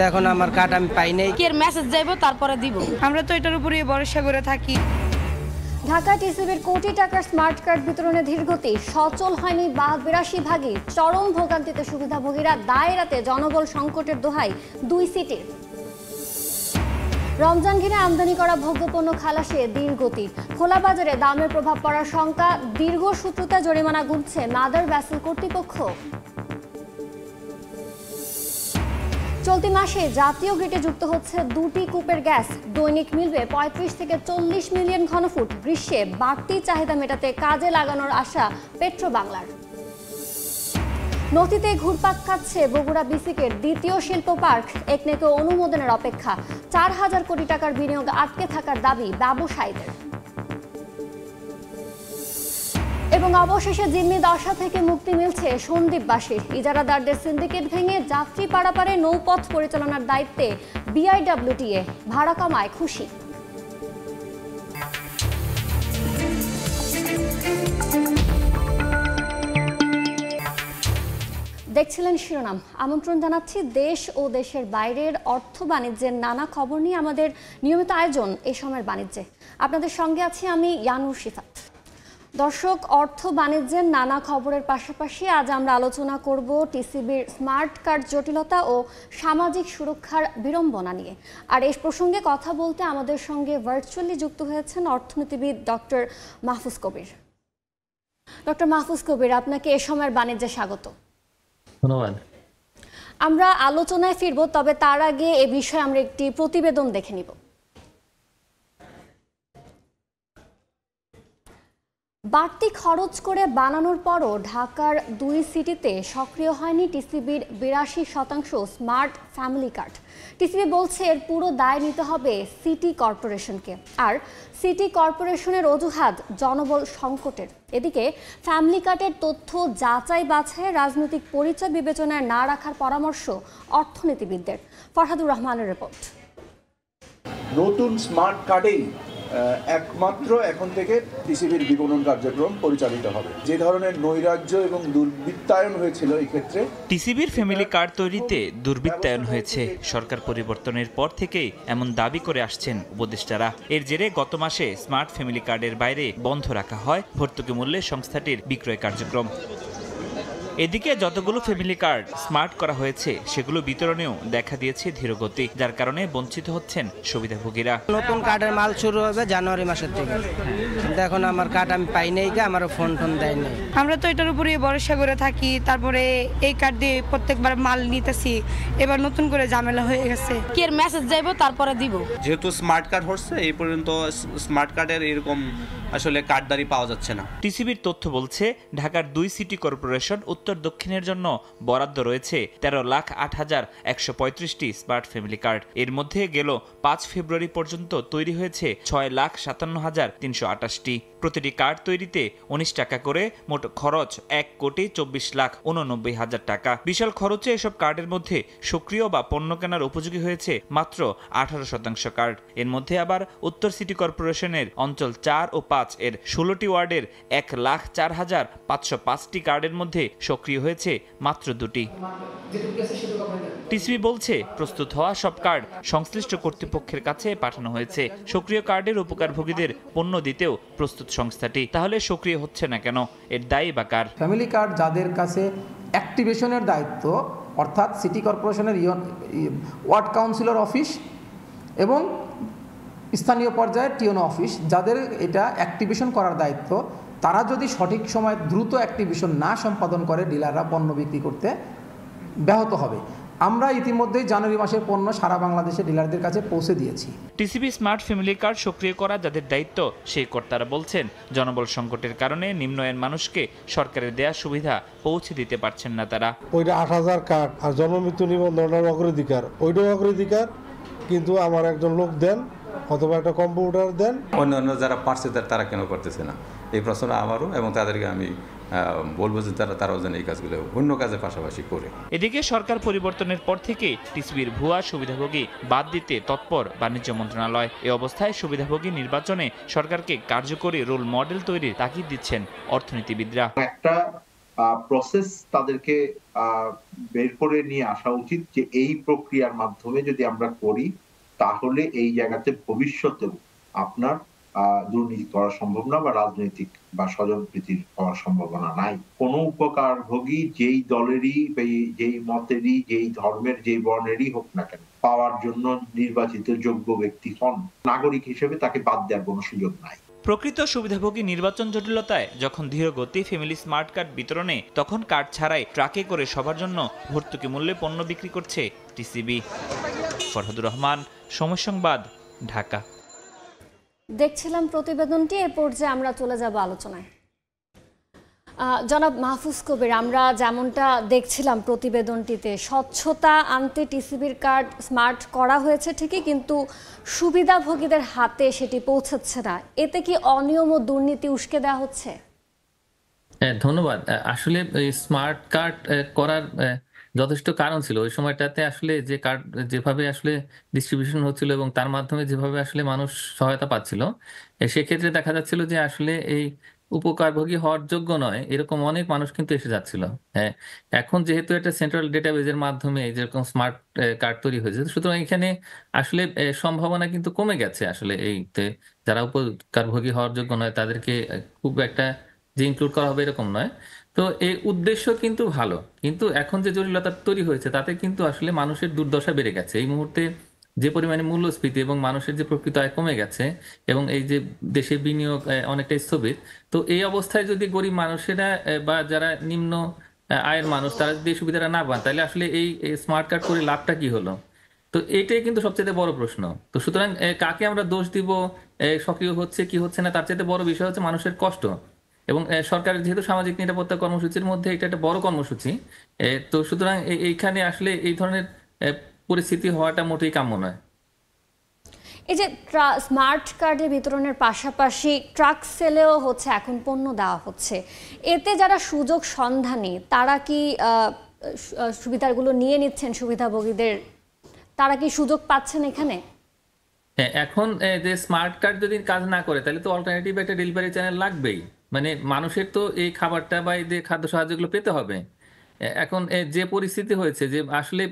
এখন আমার কার্ড আমি পাই নাই, কি এর মেসেজ যাইবো তারপরে দিব। আমরা তো এটার উপরেই ভরসা করে থাকি। ঢাকা টিসিবির কোটি টাকার স্মার্ট কার্ড বিতরণে ধীরগতি, সচল হয়নি 82 ভাগই, চরম ভোগান্তিতে সুবিধাভোগীরা, দায়রাতে জনবল সংকটের দোহাই 2 সিটির। রমজান ঘিরে আমদানি করা ভোগ্যপণ্য খালাসে ধীর গতি, খোলা বাজারে দামের প্রভাব পড়ার শঙ্কা, দীর্ঘ সূত্রতা জরিমানা গুনছে মাদার ভ্যাসেল কর্তৃপক্ষ। চলতি মাসে জাতীয় গ্রিডে যুক্ত হচ্ছে 2টি কূপের গ্যাস, দৈনিক মিলবে 35 থেকে 40 মিলিয়ন ঘনফুট। গ্রীষ্মে বাড়তি চাহিদা মেটাতে কাজে লাগানোর আশা পেট্রো বাংলার। নথিতে ঘুরপাক খাচ্ছে বগুড়া বিসিকের দ্বিতীয় শিল্প পার্ক, একনেকে অনুমোদনের অপেক্ষা। 4000 কোটি টাকার বিনিয়োগ আটকে থাকার দাবি ব্যবসায়ীদের। এবং অবশেষে জিম্মি দশা থেকে মুক্তি মিলছে সন্দ্বীপবাসীর। ইজারাদারদের সিন্ডিকেট ভেঙে যাত্রী পারাপারে নৌপথ পরিচালনার দায়িত্বে বিআইডব্লিউটিএ, ভাড়া কমায় খুশি। দেখছিলেন শিরোনাম। আমন্ত্রণ জানাচ্ছি দেশ ও দেশের বাইরের অর্থ বাণিজ্যের নানা খবর নিয়ে আমাদের নিয়মিত আয়োজন এই সময়ের বাণিজ্যে। আপনাদের সঙ্গে আছি আমি ইয়ানুর শিফাত। দর্শক, অর্থ বাণিজ্যের নানা খবরের পাশাপাশি আজ আমরা আলোচনা করব টিসিবির স্মার্ট কার্ড জটিলতা ও সামাজিক সুরক্ষার বিড়ম্বনা নিয়ে। আর এই প্রসঙ্গে কথা বলতে আমাদের সঙ্গে ভার্চুয়ালি যুক্ত হয়েছেন অর্থনীতিবিদ ডক্টর মাহফুজ কবির। ডক্টর মাহফুজ কবির, আপনাকে এ সময়ের বাণিজ্যে স্বাগত। ধন্যবাদ। আমরা আলোচনায় ফিরব, তবে তার আগে এ বিষয়ে আমরা একটি প্রতিবেদন দেখে নিব। বাড়তি খরচ করে বানানোর পরও ঢাকার 2 সিটিতে সক্রিয় হয়নি টিসিবির 82% স্মার্ট ফ্যামিলি কার্ড। টিসিবি বলছে এর পুরো দায় নিতে হবে সিটি কর্পোরেশনকে, আর সিটি কর্পোরেশনের অজুহাত জনবল সংকটের। এদিকে ফ্যামিলি কার্ডের তথ্য যাচাই বাছাই রাজনৈতিক পরিচয় বিবেচনায় না রাখার পরামর্শ অর্থনীতিবিদদের। ফরহাদুর রহমানের রিপোর্ট। নতুন স্মার্ট কার্ডেই একমাত্র এখন থেকে টিসিবির বিপণন কার্যক্রম পরিচালিত হবে। যে ধরনের নৈরাজ্য এবং দুর্বৃত্তায়ন হয়েছিল এই ক্ষেত্রে টিসিবির ফ্যামিলি কার্ড তৈরিতে দুর্বৃত্তায়ন হয়েছে। সরকার পরিবর্তনের পর থেকেই এমন দাবি করে আসছেন উপদেষ্টারা। এর জেরে গত মাসে স্মার্ট ফ্যামিলি কার্ডের বাইরে বন্ধ রাখা হয় ভর্তুকি মূল্যে সংস্থাটির বিক্রয় কার্যক্রম। এদিকে যতগুলো ফ্যামিলি কার্ড স্মার্ট করা হয়েছে সেগুলো বিতরণেও দেখা দিয়েছে ধীরগতি, যার কারণে বঞ্চিত হচ্ছেন সুবিধাভোগীরা। নতুন কার্ডের মাল শুরু হবে জানুয়ারি মাসের থেকে, কিন্তু এখন আমার কার্ড আমি পাই নাই, আমারও ফোন দেয় নাই। আমরা তো এটার উপরেই ভরসা করে থাকি, তারপরে এই কার্ড দিয়ে প্রত্যেকবার মাল নিতেছি, এবার নতুন করে ঝামেলা হয়ে গেছে। কি এর মেসেজ যাইবো তারপরে দিব। যেহেতু স্মার্ট কার্ড হচ্ছে এই পর্যন্ত স্মার্ট কার্ডের এরকম আসলে কার্ডদারি পাওয়া যাচ্ছে না। টিসিবির তথ্য বলছে ঢাকার 2 সিটি কর্পোরেশন উত্তর দক্ষিণের জন্য বরাদ্দ রয়েছে 13,08,135টি স্মার্ট ফ্যামিলি কার্ড। এর মধ্যে গেল 5 ফেব্রুয়ারি পর্যন্ত তৈরি হয়েছে 6,57,328টি। প্রতিটি কার্ড তৈরিতে 19 টাকা করে, মোট খরচ 1,24,89,000 টাকা। বিশাল খরচে এসব কার্ডের মধ্যে সক্রিয় বা পণ্য কেনার উপযোগী হয়েছে মাত্র 18% কার্ড। এর মধ্যে আবার উত্তর সিটি কর্পোরেশনের অঞ্চল 4 ও 5 এর 16টি ওয়ার্ডের 1,04,505টি কার্ডের মধ্যে সক্রিয় হয়েছে মাত্র 2টি। টিসিবি বলছে প্রস্তুত হওয়া সব কার্ড সংশ্লিষ্ট কর্তৃপক্ষের কাছে পাঠানো হয়েছে। সক্রিয় কার্ডের উপকারভোগীদের পণ্য দিতেও প্রস্তুত সংস্থাটি। তাহলে সক্রিয় হচ্ছে না কেন? এর দায়ী বা কার? ফ্যামিলি কার্ড যাদের কাছে অ্যাক্টিভেশনের দায়িত্ব, অর্থাৎ সিটি কর্পোরেশনের ওয়ার্ড কাউন্সিলর অফিস এবং স্থানীয় পর্যায়ে টিওনো অফিস, যাদের এটা অ্যাক্টিভেশন করার দায়িত্ব, তারা যদি সঠিক সময়ে দ্রুত অ্যাক্টিভেশন না সম্পাদন করে ডিলাররা পণ্য বিক্রি করতে ব্যাহত হবে। আমরা ইতিমধ্যেই জানুয়ারি মাসের পণ্য সারা বাংলাদেশে ডিলারদের কাছে পৌঁছে দিয়েছি। টিসিবি স্মার্ট ফ্যামিলি কার্ড সক্রিয় করা যাদের দায়িত্ব সেই কর্তারা বলছেন জনবল সংকটের কারণে নিম্ন আয়ের মানুষকে সরকারের দেয়া সুবিধা পৌঁছে দিতে পারছেন না তারা। ওইটা 8,000 কার্ড আর জন্মমৃত্যু নিবন্ধনের অগ্রাধিকার, ওইটাও অগ্রাধিকার, কিন্তু আমার একজন লোক দেন অথবা একটা কম্পিউটার দেন। অন্যান্য যারা পারছে তারা কেন করতেছে না, এই প্রশ্ন আমারও, এবং তাদেরকে আমি বলবো যে তারাও যেন এই কাজগুলো অন্য কাজের পাশাপাশি করে। এদিকে সরকার পরিবর্তনের পর থেকে টিসিবির ভুয়া সুবিধাভোগী বাদ দিতে তৎপর বাণিজ্য মন্ত্রণালয়। এ অবস্থায় সুবিধাভোগী নির্বাচনে সরকারকে কার্যকরী রোল মডেল তৈরির তাগিদ দিচ্ছেন অর্থনীতিবিদরা। একটা প্রসেস তাদেরকে বের করে নিয়ে আসা উচিত যে এই প্রক্রিয়ার মাধ্যমে যদি আমরা করি তাহলে এই জায়গাতে ভবিষ্যতেও আপনার দুর্নীতি করা সম্ভব না বা রাজনৈতিক বা স্বজনপ্রীতির হওয়ার সম্ভাবনা নাই। কোনো উপকারভোগী যেই দলেরই যেই মতেরই যেই ধর্মের যেই বর্ণেরই হোক না কেন পাওয়ার জন্য নির্বাচিত যোগ্য ব্যক্তি হন, নাগরিক হিসেবে তাকে বাদ দেওয়ার কোনো সুযোগ নাই। প্রকৃত সুবিধাভোগী নির্বাচন জটিলতায় যখন ধীরগতি ফ্যামিলি স্মার্ট কার্ড বিতরণে, তখন কার্ড ছাড়াই ট্রাকে করে সবার জন্য ভর্তুকি মূল্যে পণ্য বিক্রি করছে টিসিবি। ফরহাদুর রহমান, সময় সংবাদ, ঢাকা। দেখছিলাম প্রতিবেদনটি, এ পর্যায়ে আমরা চলে যাব আলোচনায়। জনাব মাহফুজ কবির, আমরা যেমনটা দেখছিলাম প্রতিবেদনটিতে, স্বচ্ছতা আনতে টিসিবির কার্ড স্মার্ট করা হয়েছে ঠিকই, কিন্তু সুবিধাভোগীদের হাতে সেটি পৌঁছাচ্ছে না। এতে কি অনিয়ম ও দুর্নীতি উস্কে দেওয়া হচ্ছে? ধন্যবাদ। আসলে এই স্মার্ট কার্ড করার যথেষ্ট কারণ ছিল। ওই সময়টাতে আসলে যে কার্ড যেভাবে আসলে ডিস্ট্রিবিউশন হচ্ছিল এবং তার মাধ্যমে যেভাবে আসলে মানুষ সহায়তা পাচ্ছিল, সেক্ষেত্রে দেখা যাচ্ছিল যে আসলে এই উপকারভোগী হওয়ার যোগ্য নয় এরকম অনেক মানুষ কিন্তু এসে যাচ্ছিল। হ্যাঁ, এখন যেহেতু একটা সেন্ট্রাল ডেটাবেজের মাধ্যমে যেরকম স্মার্ট কার্ড তৈরি হয়েছে, সুতরাং এখানে আসলে সম্ভাবনা কিন্তু কমে গেছে। আসলে এইতে যারা উপকারভোগী হওয়ার যোগ্য নয় তাদেরকে খুব একটা যে ইনক্লুড করা হবে এরকম নয়। তো এই উদ্দেশ্য কিন্তু ভালো, কিন্তু এখন যে জটিলতা তৈরি হয়েছে তাতে কিন্তু আসলে মানুষের দুর্দশা বেড়ে গেছে। এই মুহূর্তে যে পরিমাণে মূল্যস্ফীতি এবং মানুষের যে প্রকৃত আয় কমে গেছে এবং এই যে দেশের বিনিয়োগ অনেকটাই স্থবির, তো এই অবস্থায় যদি গরিব মানুষেরা বা যারা নিম্ন আয়ের মানুষ তারা যদি এই সুবিধাটা না পান, তাহলে আসলে এই স্মার্ট কার্ড করে লাভটা কি হলো? তো এটাই কিন্তু সবচেয়ে বড় প্রশ্ন। তো সুতরাং কাকে আমরা দোষ দিব, সক্রিয় হচ্ছে কি হচ্ছে না, তার চাইতে বড় বিষয় হচ্ছে মানুষের কষ্ট। এবং সরকারের যেহেতু সামাজিক নিরাপত্তা কর্মসূচির মধ্যে এটা একটা বড় কর্মসূচি, তো সুতরাং এইখানে আসলে এই ধরনের পরিস্থিতি হওয়াটা মোটেই কাম্য নয়। এই যে স্মার্ট কার্ডের বিতরণের পাশাপাশি ট্রাক সেলেও হচ্ছে এখন পণ্য দেওয়া হচ্ছে, এতে যারা সুযোগ সন্ধানী তারা কি সুবিধাগুলো নিয়ে নিচ্ছেন? সুবিধাভোগীদের তারা কি সুযোগ পাচ্ছেন এখানে? এখন যে স্মার্ট কার্ড যদি কাজ না করে তাহলে তো অল্টারনেটিভ একটা ডেলিভারি চ্যানেল লাগবেই। মানে মানুষের তো এই খাবারটা বা এই যে খাদ্য সাহায্যগুলো পেতে হবে। এখন যে পরিস্থিতি হয়েছে যে আসলে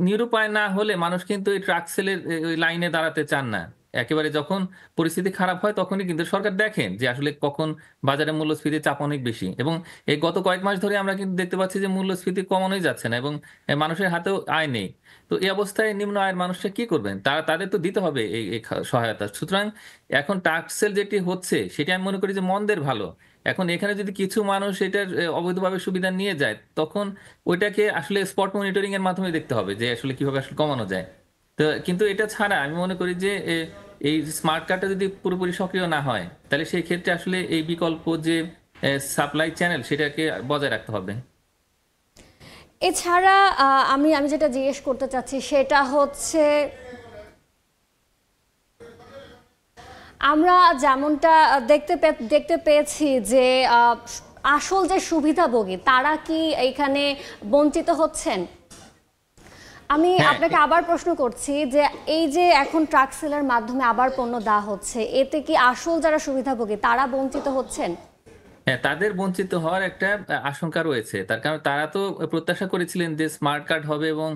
নিরুপায় না হলে মানুষ কিন্তু এই ট্রাক সেলের ওই লাইনে দাঁড়াতে চান না। একেবারে যখন পরিস্থিতি খারাপ হয় তখনই কিন্তু সরকার দেখেন যে আসলে কখন বাজারে মূল্যস্ফীতির চাপ অনেক বেশি, এবং এই গত কয়েক মাস ধরে আমরা কিন্তু দেখতে পাচ্ছি যে মূল্যস্ফীতি কমানোই যাচ্ছে না এবং মানুষের হাতেও আয় নেই। তো এই অবস্থায় নিম্ন আয়ের মানুষরা কি করবেন? তাদের তো দিতে হবে এই সহায়তা। সুতরাং এখন ট্রাক সেল যেটি হচ্ছে সেটি আমি মনে করি যে মন্দের ভালো। এখন এখানে যদি কিছু মানুষ এটার অবৈধভাবে সুবিধা নিয়ে যায়, তখন ওইটাকে আসলে স্পট মনিটরিং এর মাধ্যমে দেখতে হবে যে আসলে কিভাবে আসলে কমানো যায়। তো কিন্তু এটা ছাড়া আমি মনে করি যে এই স্মার্ট কার্ডটা যদি পুরোপুরি সক্রিয় না হয়, তাহলে সেই ক্ষেত্রে আসলে এই বিকল্প যে সাপ্লাই চ্যানেল সেটাকে বজায় রাখতে হবে। এছাড়া আমি যেটা জিজ্ঞেস করতে চাচ্ছি সেটা হচ্ছে, আমরা যেমনটা দেখতে পেয়েছি যে আসল যে সুবিধাভোগী তারা কি এখানে বঞ্চিত হচ্ছেন? আমি আপনাকে আবার প্রশ্ন করছি যে এই যে এখন ট্রাক সেলের মাধ্যমে আবার পণ্য দেওয়া হচ্ছে, এতে কি আসল যারা সুবিধাভোগী তারা বঞ্চিত হচ্ছেন? হ্যাঁ, তাদের বঞ্চিত হওয়ার একটা আশঙ্কা রয়েছে। তার কারণ তারা তো প্রত্যাশা করেছিলেন যে স্মার্ট কার্ড হবে এবং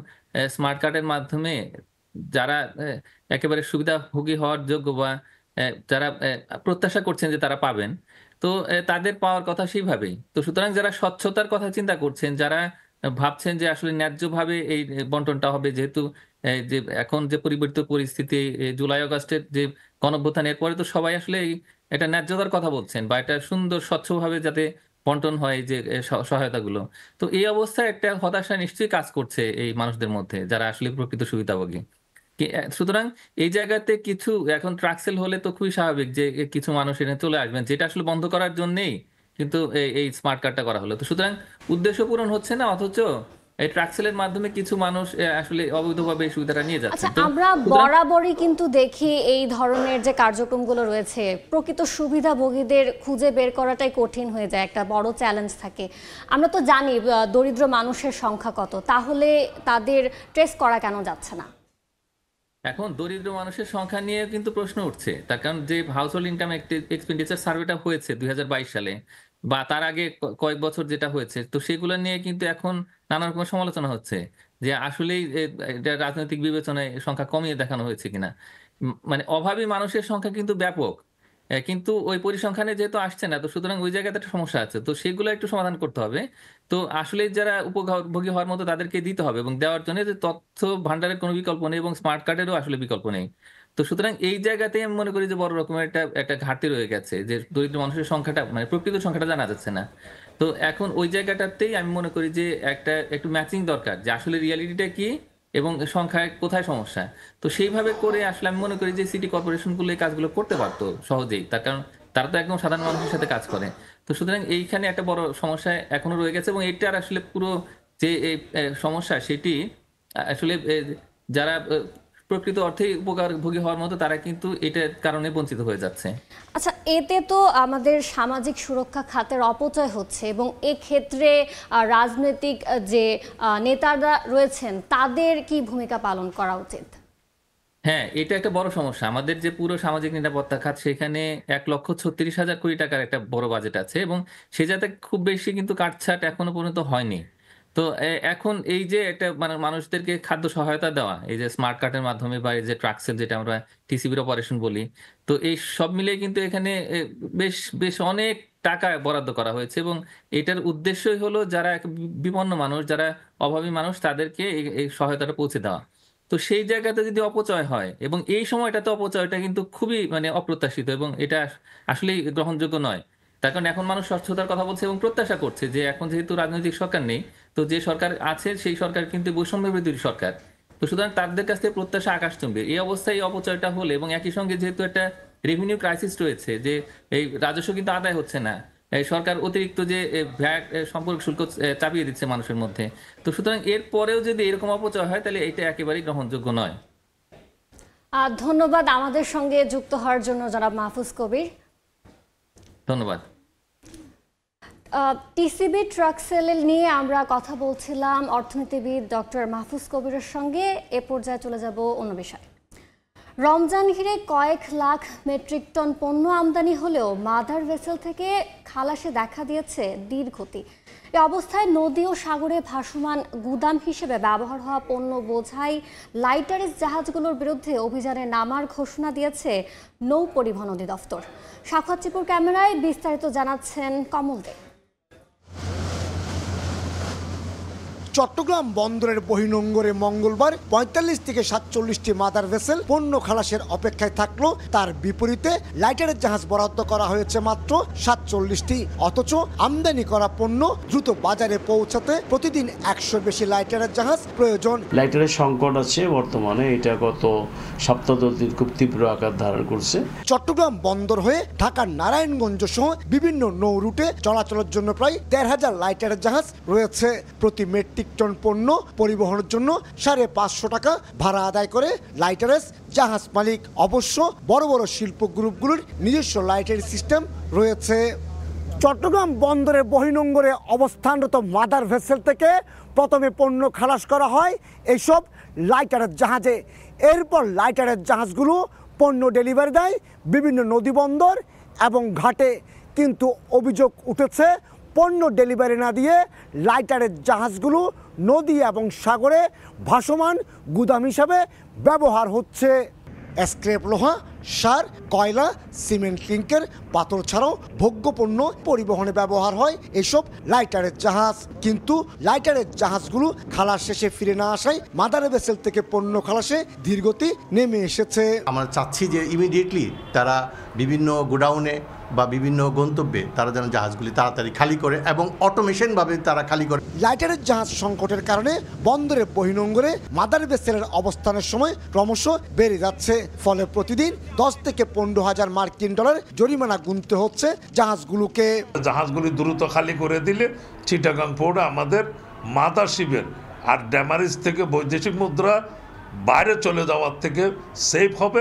স্মার্ট কার্ডের মাধ্যমে যারা একেবারে সুবিধাভোগী হওয়ার যোগ্য বা যারা প্রত্যাশা করছেন যে তারা পাবেন, তো তাদের পাওয়ার কথা সেইভাবেই। তো সুতরাং যারা স্বচ্ছতার কথা চিন্তা করছেন, যারা ভাবছেন যে আসলে ন্যায্যভাবে এই বন্টনটা হবে, যেহেতু যে এখন যে পরিবর্তিত পরিস্থিতি, জুলাই আগস্টের যে গণঅভ্যুত্থান, এরপরে তো সবাই আসলে এটা ন্যায্যতার কথা বলছেন বা এটা সুন্দর স্বচ্ছভাবে যাতে বন্টন হয় যে সহায়তাগুলো। তো এই অবস্থায় একটা হতাশা নিশ্চয়ই কাজ করছে এই মানুষদের মধ্যে যারা আসলে প্রকৃত সুবিধাভোগী। সুতরাং এই জায়গাতে কিছু এখন ট্রাক সেল হলে তো খুবই স্বাভাবিক যে কিছু মানুষ এখানে চলে আসবেন, যেটা আসলে বন্ধ করার জন্যই কিন্তু এই স্মার্ট কার্ডটা করা হলো। তো সুতরাং উদ্দেশ্য পূরণ হচ্ছে না, অথচ এই ট্রাক সেলের মাধ্যমে কিছু মানুষ আসলে অবৈধভাবে এই সুবিধাটা নিয়ে যাচ্ছে। আমরা বরাবরই কিন্তু দেখি এই ধরনের যে কার্যক্রমগুলো রয়েছে প্রকৃত সুবিধাভোগীদের খুঁজে বের করাটাই কঠিন হয়ে যায়, একটা বড় চ্যালেঞ্জ থাকে। আমরা তো জানি দরিদ্র মানুষের সংখ্যা কত, তাহলে তাদের ট্রেস করা কেন যাচ্ছে না? এখন দরিদ্র মানুষের সংখ্যা নিয়ে কিন্তু প্রশ্ন উঠছে, তার কারণ যে হাউস হোল্ড ইনকাম এক্সপেন্ডিচার সার্ভেটা হয়েছে 2022 সালে, বা তার আগে কয়েক বছর যেটা হয়েছে, তো সেগুলো নিয়ে কিন্তু এখন নানা রকম সমালোচনা হচ্ছে যে আসলেই এটা রাজনৈতিক বিবেচনায় সংখ্যা কমিয়ে দেখানো হয়েছে কিনা। মানে অভাবী মানুষের সংখ্যা কিন্তু ব্যাপক, কিন্তু ওই পরিসংখ্যানে যেহেতু আসছে না, তো সুতরাং ওই জায়গাতে একটা সমস্যা আছে, তো সেগুলো একটু সমাধান করতে হবে। তো আসলে যারা উপভোগী হওয়ার মতো তাদেরকে দিতে হবে, এবং দেওয়ার জন্য যে তথ্য ভান্ডারের কোনো বিকল্প নেই এবং স্মার্ট কার্ডেরও আসলে বিকল্প নেই। তো সুতরাং এই জায়গাতেই আমি মনে করি যে বড় রকমের একটা ঘাটতি রয়ে গেছে, যে দরিদ্র মানুষের সংখ্যাটা মানে প্রকৃত সংখ্যাটা জানা যাচ্ছে না। তো এখন ওই জায়গাটাতেই আমি মনে করি যে একটু ম্যাচিং দরকার, যে আসলে রিয়ালিটিটা কি এবং সংখ্যায় কোথায় সমস্যা। তো সেইভাবে করে আসলে আমি মনে করি যে সিটি কর্পোরেশনগুলো এই কাজগুলো করতে পারতো সহজেই, তার কারণ তারা তো একদম সাধারণ মানুষের সাথে কাজ করে। তো সুতরাং এইখানে একটা বড় সমস্যা এখনো রয়ে গেছে, এবং এটার আসলে পুরো যে এই সমস্যা সেটি আসলে যারা প্রকৃত অর্থে উপকারভোগী হওয়ার মতো তারা কিন্তু এটার কারণে বঞ্চিত হয়ে যাচ্ছে। আচ্ছা, এতে তো আমাদের সামাজিক সুরক্ষা খাতের অপচয় হচ্ছে, এবং এক্ষেত্রে রাজনৈতিক যে নেতারা রয়েছেন তাদের কি ভূমিকা পালন করা উচিত? হ্যাঁ, এটা একটা বড় সমস্যা। আমাদের যে পুরো সামাজিক নিরাপত্তা খাত, সেখানে 1,36,000 কোটি টাকার একটা বড় বাজেট আছে, এবং সে যাতে খুব বেশি কিন্তু কাটছাট এখনো পর্যন্ত হয়নি। তো এখন এই যে একটা মানে মানুষদেরকে খাদ্য সহায়তা দেওয়া, এই যে স্মার্ট কার্ডের মাধ্যমে বা এই যে ট্রাকসেল যেটা আমরা টিসিবির অপারেশন বলি, তো এই সব মিলিয়ে কিন্তু এখানে বেশ বেশ অনেক টাকা বরাদ্দ করা হয়েছে, এবং এটার উদ্দেশ্যই হলো যারা বিপন্ন মানুষ, যারা অভাবী মানুষ, তাদেরকে এই সহায়তাটা পৌঁছে দেওয়া। তো সেই জায়গাতে যদি অপচয় হয়, এবং এই সময়টাতে অপচয়টা কিন্তু খুবই মানে অপ্রত্যাশিত, এবং এটা আসলেই গ্রহণযোগ্য নয়। তার কারণ এখন মানুষ স্বচ্ছতার কথা বলছে এবং প্রত্যাশা করছে যে এখন যেহেতু রাজনৈতিক সরকার নেই, তো যে সরকার আছে সেই সরকার কিন্তু বৈষম্য বিরোধী সরকার। তো সুতরাং তাদের কাছ থেকে প্রত্যাশা আকাশচুম্বী। এই অবস্থায় এই অপচয়টা হলে, এবং একই সঙ্গে যেহেতু একটা রেভিনিউ ক্রাইসিস রয়েছে, যে এই রাজস্ব কিন্তু আদায় হচ্ছে না, এই সরকার অতিরিক্ত যে ভ্যাট সম্পর্ক শুল্ক চাপিয়ে দিচ্ছে মানুষের মধ্যে। তো সুতরাং এর পরেও যদি এরকম অপচয় হয়, তাহলে এটা একেবারেই গ্রহণযোগ্য নয়। ধন্যবাদ আমাদের সঙ্গে যুক্ত হওয়ার জন্য জনাব মাহফুজ কবির। ধন্যবাদ। টিসিবি ট্রাকসেল নিয়ে আমরা কথা বলছিলাম অর্থনীতিবিদ ডক্টর মাহফুজ কবিরের সঙ্গে। এ পর্যায়ে চলে যাব অন্য বিষয়। রমজান ঘিরে কয়েক লাখ মেট্রিক টন পণ্য আমদানি হলেও মাদার ভেসেল থেকে খালাসে দেখা দিয়েছে ধীরগতি। এ অবস্থায় নদী ও সাগরে ভাসমান গুদাম হিসেবে ব্যবহার হওয়া পণ্য বোঝাই লাইটারেজ জাহাজগুলোর বিরুদ্ধে অভিযানে নামার ঘোষণা দিয়েছে নৌ পরিবহন অধিদপ্তর। সাখাওয়াত চিপুর ক্যামেরায় বিস্তারিত জানাচ্ছেন কমল দে। চট্টগ্রাম বন্দরের বহির্নোঙরে মঙ্গলবার ৪৫ থেকে ৪৭টি মাদার ভেসেল পণ্য খালাসের অপেক্ষায় থাকলো। তার বিপরীতে লাইটারের জাহাজ বরাদ্দ করা হয়েছে মাত্র ৪৭টি। অথচ আমদানি করা পণ্য দ্রুত বাজারে পৌঁছাতে প্রতিদিন ১০০ বেশি লাইটারের জাহাজ প্রয়োজন। লাইটারের সংকট আছে বর্তমানে, এটা গত সপ্তাহ দিন খুব তীব্র আকার ধারণ করছে। চট্টগ্রাম বন্দর হয়ে ঢাকার নারায়ণগঞ্জ সহ বিভিন্ন নৌ রুটে চলাচলের জন্য প্রায় ১,৫০০ লাইটারের জাহাজ রয়েছে। প্রতি মেট্রিক টন পণ্য পরিবহনের জন্য ৫৫০ টাকা ভাড়া আদায় করে লাইটারেজ জাহাজ মালিক। অবশ্য বড় বড় শিল্প গ্রুপগুলোর নিজস্ব লাইটারি সিস্টেম রয়েছে। চট্টগ্রাম বন্দরের বহির্নোঙরে অবস্থানরত মাদার ভেসেল থেকে প্রথমে পণ্য খালাস করা হয় এইসব লাইটারের জাহাজে। এরপর লাইটারের জাহাজগুলো পণ্য ডেলিভারি দেয় বিভিন্ন নদী বন্দর এবং ঘাটে। কিন্তু অভিযোগ উঠেছে পণ্য ডেলিভারি না দিয়ে লাইটারের জাহাজগুলো নদী এবং সাগরে ভাসমান গুদাম হিসাবে ব্যবহার হচ্ছে। স্ক্র্যাপ লোহা, সার, কয়লা, সিমেন্ট, ক্লিংকার, পাথর ছাড়াও ভোগ্য পণ্য পরিবহনে ব্যবহার হয় এসব লাইটারের জাহাজ। কিন্তু লাইটারের জাহাজগুলো খালাস শেষে ফিরে না আসায় মাদার ভেসেল থেকে পণ্য খালাসে ধীরগতি নেমে এসেছে। আমরা চাচ্ছি যে ইমিডিয়েটলি তারা বিভিন্ন গোডাউনে বা বিভিন্ন গন্তব্যে তারা যেন জাহাজগুলি তাড়াতাড়ি খালি করে এবং অটোমেশনভাবে তারা খালি করে। লাইটারের জাহাজ সংকটের কারণে বন্দরের বহির্নোঙরে মাদার ভেসেলের অবস্থানের সময় ক্রমশ বেড়ে যাচ্ছে। ফলে প্রতিদিন ১০ থেকে ১৫,০০০ মার্কিন ডলার জরিমানা গুনতে হচ্ছে জাহাজগুলোকে। জাহাজগুলি দ্রুত খালি করে দিলে চিটাগাং পোর্ট আমাদের মাদারশিপের আর ড্যামারিজ থেকে বৈদেশিক মুদ্রা বাইরে চলে যাওয়ার থেকে সেফ হবে।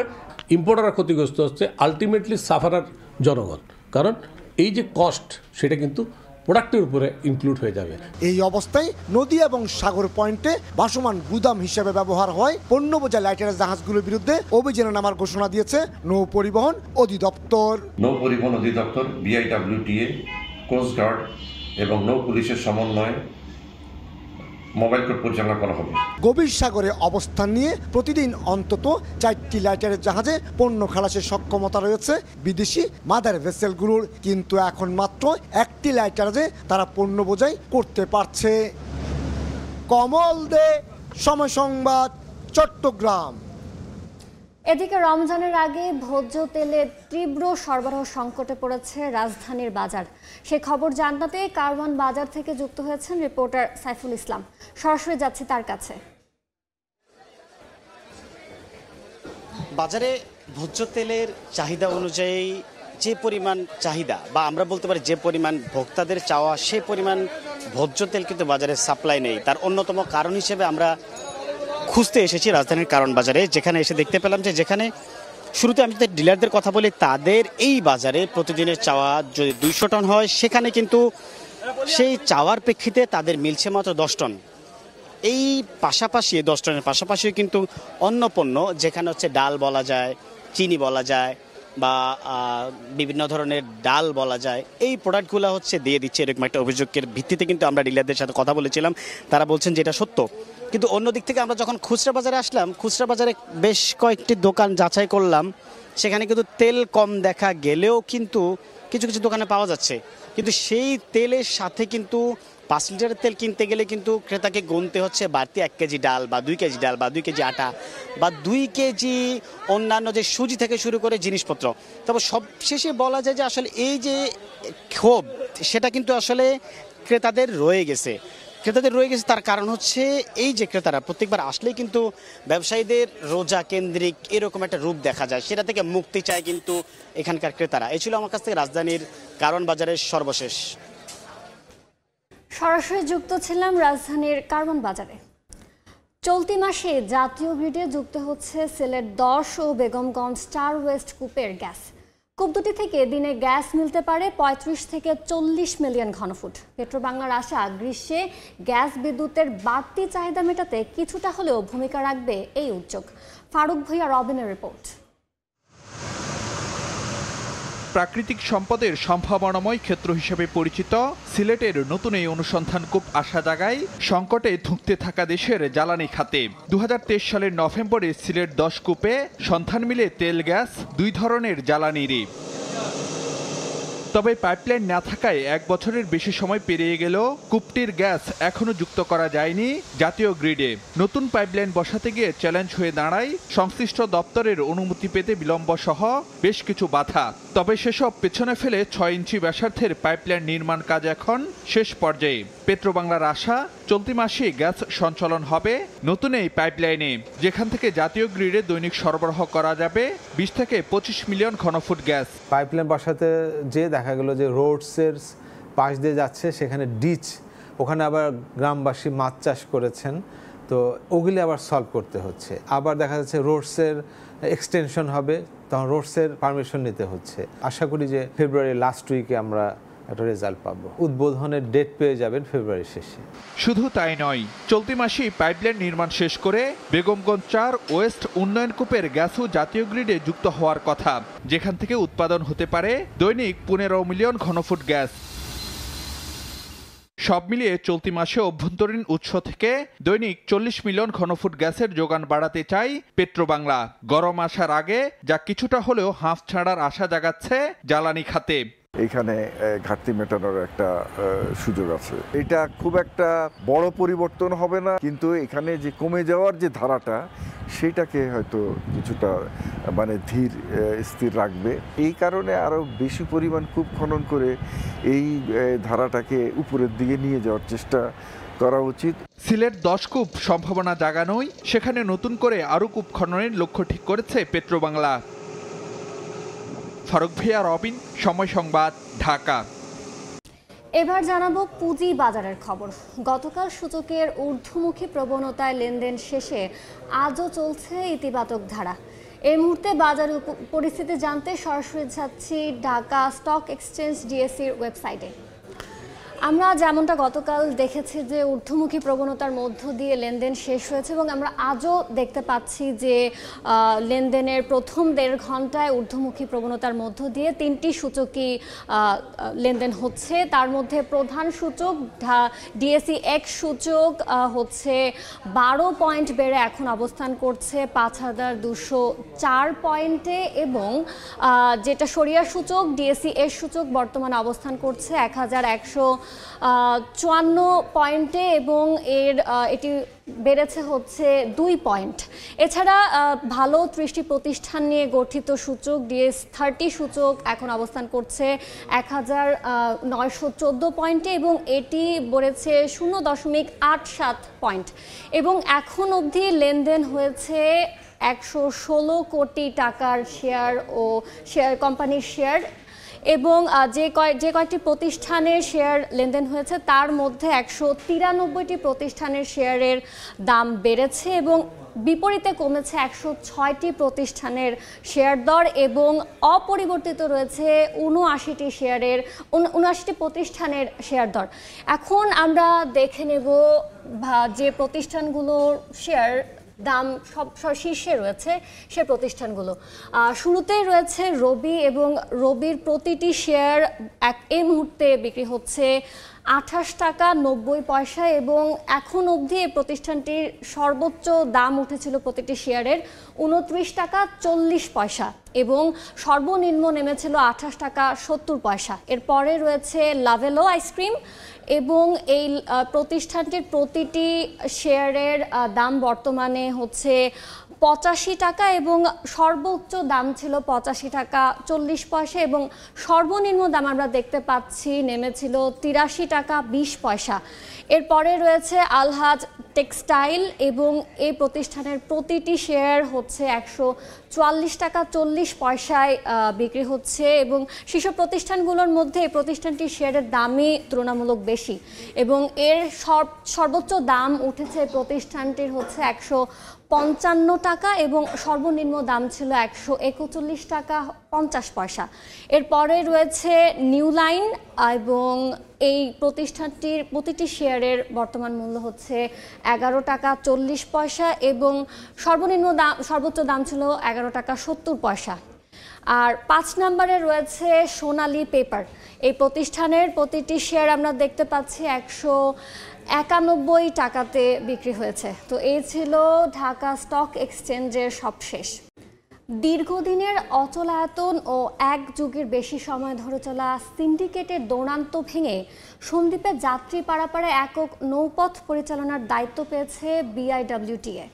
ইম্পোর্টাররা ক্ষতিগ্রস্ত হচ্ছে, আলটিমেটলি সাফারার জনগণ, কারণ এই যে কস্ট সেটা কিন্তু প্রোডাক্টের উপরে ইনক্লুড হয়ে যাবে। এই অবস্থায় নদী এবং সাগর পয়েন্টে ভাসমান গুদাম হিসেবে ব্যবহার হয় পণ্য বোঝা লাইটারের জাহাজগুলোর বিরুদ্ধে অভিযানে নামার ঘোষণা দিয়েছে নৌ পরিবহন অধিদপ্তর। নৌ পরিবহন অধিদপ্তর BIWTA কোস্টগার্ড এবং নৌ পুলিশের সমন্বয়ে মোবাইল কোর্ট পরিচালনা করা হবে। গভীর সাগরে অবস্থান নিয়ে প্রতিদিন অন্তত 4টি লাইটারের জাহাজে পণ্য খালাসের সক্ষমতা রয়েছে বিদেশি মাদার ভেসেলগুলোর, কিন্তু এখন মাত্র 1টি লাইটারে তারা পণ্য বোঝাই করতে পারছে। কমল দে, সময় সংবাদ, চট্টগ্রাম। এদিকে রমজানের আগে ভোজ্য তেলের তীব্র সরবরাহ সংকটে পড়েছে রাজধানীর বাজার। সেই খবর জানাতে কারওয়ান বাজার থেকে যুক্ত হয়েছেন রিপোর্টার সাইফুল ইসলাম। সরাসরি যাচ্ছে তার কাছে। বাজারে ভোজ্য তেলের চাহিদা অনুযায়ী যে পরিমাণ চাহিদা বা আমরা বলতে পারি যে পরিমাণ ভোক্তাদের চাওয়া, সে পরিমাণ ভোজ্য তেল কিন্তু বাজারে সাপ্লাই নেই। তার অন্যতম কারণ হিসেবে আমরা খুঁজতে এসেছি রাজধানীর কারওয়ান বাজারে, যেখানে এসে দেখতে পেলাম যে যেখানে শুরুতে আমি যদি ডিলারদের কথা বলি, তাদের এই বাজারে প্রতিদিনের চাওয়া যদি 200 টন হয়, সেখানে কিন্তু সেই চাওয়ার প্রেক্ষিতে তাদের মিলছে মাত্র 10 টন। এই পাশাপাশি 10 টনের পাশাপাশিও কিন্তু অন্য পণ্য, যেখানে হচ্ছে ডাল বলা যায়, চিনি বলা যায় বা বিভিন্ন ধরনের ডাল বলা যায়, এই প্রোডাক্টগুলো হচ্ছে দিয়ে দিচ্ছে। এরকম একটা অভিযোগের ভিত্তিতে কিন্তু আমরা ডিলারদের সাথে কথা বলেছিলাম, তারা বলছেন যে এটা সত্য। কিন্তু অন্য দিক থেকে আমরা যখন খুচরা বাজারে আসলাম, খুচরা বাজারে বেশ কয়েকটি দোকান যাচাই করলাম, সেখানে কিন্তু তেল কম দেখা গেলেও কিন্তু কিছু কিছু দোকানে পাওয়া যাচ্ছে। কিন্তু সেই তেলের সাথে কিন্তু 5 লিটারের তেল কিনতে গেলে কিন্তু ক্রেতাকে গুনতে হচ্ছে বাড়তি 1 কেজি ডাল বা 2 কেজি ডাল বা 2 কেজি আটা বা 2 কেজি অন্যান্য যে সুজি থেকে শুরু করে জিনিসপত্র। তবে সবশেষে বলা যায় যে আসলে এই যে ক্ষোভ, সেটা কিন্তু আসলে ক্রেতাদের রয়ে গেছে। তার কারণ হচ্ছে এই যে ক্রেতারা প্রত্যেকবার আসলেই কিন্তু ব্যবসায়ীদের রোজা কেন্দ্রিক এরকম একটা রূপ দেখা যায়, সেটা থেকে মুক্তি চায় কিন্তু এখানকার ক্রেতারা। এই ছিল আমার কাছ থেকে রাজধানীর কারওয়ান বাজারের সর্বশেষ। সরাসরি যুক্ত ছিলাম রাজধানীর কারওয়ান বাজারে। চলতি মাসে জাতীয় গ্রিডে যুক্ত হচ্ছে সিলেট 10 ও বেগমগঞ্জ 4 ওয়েস্ট কূপের গ্যাস। কূপ দুটি থেকে দিনে গ্যাস মিলতে পারে 35 থেকে 40 মিলিয়ন ঘনফুট। পেট্রোবাংলার আশা, গ্রীষ্মে গ্যাস বিদ্যুতের বাড়তি চাহিদা মেটাতে কিছুটা হলেও ভূমিকা রাখবে এই উদ্যোগ। ফারুক ভূঁইয়া, রবিনের রিপোর্ট। প্রাকৃতিক সম্পদের সম্ভাবনাময় ক্ষেত্র হিসেবে পরিচিত সিলেটের নতুন এই অনুসন্ধান কূপ আশা জাগায় সংকটে ধুঁকতে থাকা দেশের জ্বালানি খাতে। 2023 সালের নভেম্বরে সিলেট 10 কূপে সন্ধান মিলে তেল গ্যাস 2 ধরনের জ্বালানিরই। তবে পাইপলাইন না থাকায় 1 বছরের বেশি সময় পেরিয়ে গেলেও কূপটির গ্যাস এখনও যুক্ত করা যায়নি জাতীয় গ্রিডে। নতুন পাইপলাইন বসাতে গিয়ে চ্যালেঞ্জ হয়ে দাঁড়ায় সংশ্লিষ্ট দপ্তরের অনুমতি পেতে বিলম্ব সহ বেশ কিছু বাধা। তবে সেসব পেছনে ফেলে 6 ইঞ্চি ব্যাসার্ধের পাইপলাইন নির্মাণ কাজ এখন শেষ পর্যায়ে। পেট্রোবাংলার আশা, চলতি মাসে গ্যাস সঞ্চালন হবে নতুন এই পাইপলাইনে, যেখান থেকে জাতীয় গ্রিডে দৈনিক সরবরাহ করা যাবে 20 থেকে 25 মিলিয়ন ঘনফুট গ্যাস। পাইপলাইন বসাতে যে দেখা গেল যে রোডসের পাশ দিয়ে যাচ্ছে, সেখানে ডিচ, ওখানে আবার গ্রামবাসী মাছ চাষ করেছেন, তো ওগুলি আবার সলভ করতে হচ্ছে। আবার দেখা যাচ্ছে রোডসের এক্সটেনশন হবে, তখন রোডসের পারমিশন নিতে হচ্ছে। আশা করি যে ফেব্রুয়ারি লাস্ট উইকে আমরা একটা রেজাল্ট পাবো। উদ্বোধনের ডেট পেয়ে যাবেন ফেব্রুয়ারি শেষে। শুধু তাই নয়, চলতি মাসেই পাইপলাইন নির্মাণ শেষ করে বেগমগঞ্জ 4 ওয়েস্ট উন্নয়ন কূপের গ্যাসও জাতীয় গ্রিডে যুক্ত হওয়ার কথা, যেখান থেকে উৎপাদন হতে পারে দৈনিক 15 মিলিয়ন ঘনফুট গ্যাস। সব মিলিয়ে চলতি মাসে অভ্যন্তরীণ উৎস থেকে দৈনিক 40 মিলিয়ন ঘনফুট গ্যাসের যোগান বাড়াতে চাই পেট্রোবাংলা। গরম আসার আগে যা কিছুটা হলেও হাঁফ ছাড়ার আশা জাগাচ্ছে জ্বালানি খাতে। এখানে ঘাটতি মেটানোর একটা সুযোগ আছে। এটা খুব একটা বড় পরিবর্তন হবে না, কিন্তু এখানে যে কমে যাওয়ার যে ধারাটা, সেটাকে হয়তো কিছুটা ধীর স্থির রাখবে। এই কারণে আরো বেশি পরিমাণ কূপ খনন করে এই ধারাটাকে উপরের দিকে নিয়ে যাওয়ার চেষ্টা করা উচিত। সিলেট 10 কূপ সম্ভাবনা জাগানোই সেখানে নতুন করে আরো কূপ খননের লক্ষ্য ঠিক করেছে পেট্রোবাংলা। ফারুক ভূঁইয়া, রবিন, সময় সংবাদ, ঢাকা। এবার জানাবো পুঁজি বাজারের খবর। গতকাল সূচকের ঊর্ধ্বমুখী প্রবণতায় লেনদেন শেষে আজও চলছে ইতিবাচক ধারা। এই মুহূর্তে বাজারের পরিস্থিতি জানতে সরাসরি যাচ্ছি ঢাকা স্টক এক্সচেঞ্জ ডিএসসির ওয়েবসাইটে। আমরা যেমনটা গতকাল দেখেছি যে ঊর্ধ্বমুখী প্রবণতার মধ্য দিয়ে লেনদেন শেষ হয়েছে এবং আমরা আজও দেখতে পাচ্ছি যে লেনদেনের প্রথম 1.5 ঘন্টায় ঊর্ধ্বমুখী প্রবণতার মধ্য দিয়ে 3টি সূচকই লেনদেন হচ্ছে। তার মধ্যে প্রধান সূচক ডিএসই এক্স সূচক হচ্ছে 12 পয়েন্ট বেড়ে এখন অবস্থান করছে 5204 পয়েন্টে এবং যেটা সরিয়া সূচক ডিএসই এস সূচক বর্তমানে অবস্থান করছে 1154 পয়েন্টে এবং এটি বেড়েছে হচ্ছে 2 পয়েন্ট। এছাড়া ভালো 30টি প্রতিষ্ঠান নিয়ে গঠিত সূচক DS30 সূচক এখন অবস্থান করছে 1914 পয়েন্টে এবং এটি বেড়েছে 0.87 পয়েন্ট এবং এখন অবধি লেনদেন হয়েছে 116 কোটি টাকার শেয়ার ও কোম্পানির শেয়ার এবং যে কয়েকটি প্রতিষ্ঠানের শেয়ার লেনদেন হয়েছে তার মধ্যে 193টি প্রতিষ্ঠানের শেয়ারের দাম বেড়েছে এবং বিপরীতে কমেছে 106টি প্রতিষ্ঠানের শেয়ার দর এবং অপরিবর্তিত রয়েছে 79টি প্রতিষ্ঠানের শেয়ার দর। এখন আমরা দেখে নেব যে প্রতিষ্ঠানগুলোর শেয়ার দাম সব শীর্ষে রয়েছে সে প্রতিষ্ঠানগুলো। শুরুতেই রয়েছে রবি এবং রবির প্রতিটি শেয়ার এই মুহূর্তে বিক্রি হচ্ছে 28 টাকা 90 পয়সা এবং এখন অবধি এই প্রতিষ্ঠানটির সর্বোচ্চ দাম উঠেছিল প্রতিটি শেয়ারের 29 টাকা 40 পয়সা এবং সর্বনিম্ন নেমেছিল 28 টাকা 70 পয়সা। এরপরে রয়েছে লাভেলো আইসক্রিম এবং এই প্রতিষ্ঠানটির প্রতিটি শেয়ারের দাম বর্তমানে হচ্ছে 85 টাকা এবং সর্বোচ্চ দাম ছিল 85 টাকা 40 পয়সা এবং সর্বনিম্ন দাম আমরা দেখতে পাচ্ছি নেমেছিল 83 টাকা 20 পয়সা। এরপরে রয়েছে আলহাজ টেক্সটাইল এবং এই প্রতিষ্ঠানের প্রতিটি শেয়ার হচ্ছে 144 টাকা 40 পয়সায় বিক্রি হচ্ছে এবং শীর্ষ প্রতিষ্ঠানগুলোর মধ্যে এই প্রতিষ্ঠানটির শেয়ারের দামই তুলনামূলক বেশি এবং এর সর্বোচ্চ দাম উঠেছে প্রতিষ্ঠানটির হচ্ছে 155 টাকা এবং সর্বনিম্ন দাম ছিল 141 টাকা 50 পয়সা। এরপরে রয়েছে নিউ লাইন এবং এই প্রতিষ্ঠানটির প্রতিটি শেয়ারের বর্তমান মূল্য হচ্ছে 11 টাকা 40 পয়সা এবং সর্বোচ্চ দাম ছিল 11 টাকা 70 পয়সা। আর 5 নম্বরে রয়েছে সোনালী পেপার। এই প্রতিষ্ঠানের প্রতিটি শেয়ার আমরা দেখতে পাচ্ছি 191 টাকাতে বিক্রি হয়েছে। তো এই ছিল ঢাকা স্টক এক্সচেঞ্জের সবশেষ। দীর্ঘদিনের অচলায়তন ও এক যুগের বেশি সময় ধরে চলা সিন্ডিকেটের দৌড়ান্ত ভেঙে সন্দ্বীপে যাত্রী পারাপারে একক নৌপথ পরিচালনার দায়িত্ব পেয়েছে BIWTA।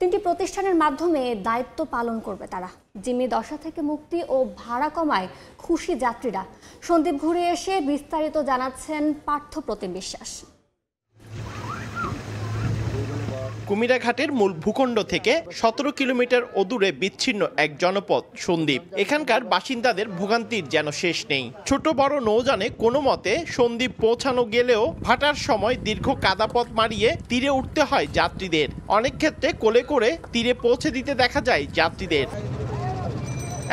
3টি প্রতিষ্ঠানের মাধ্যমে দায়িত্ব পালন করবে তারা। জিম্মি দশা থেকে মুক্তি ও ভাড়া কমায় খুশি যাত্রীরা। সন্দ্বীপ ঘুরে এসে বিস্তারিত জানাচ্ছেন পার্থপ্রতিম বিশ্বাস। কুমিরাঘাটের মূল ভূখণ্ড থেকে 17 কিলোমিটার অদূরে বিচ্ছিন্ন এক জনপদ সন্দ্বীপ। এখানকার বাসিন্দাদের ভোগান্তির যেন শেষ নেই। ছোট বড় নৌযানে কোনো মতে সন্দ্বীপ পৌঁছানো গেলেও ভাটার সময় দীর্ঘ কাদাপথ মারিয়ে তীরে উঠতে হয় যাত্রীদের। অনেক ক্ষেত্রে কোলে করে তীরে পৌঁছে দিতে দেখা যায় যাত্রীদের।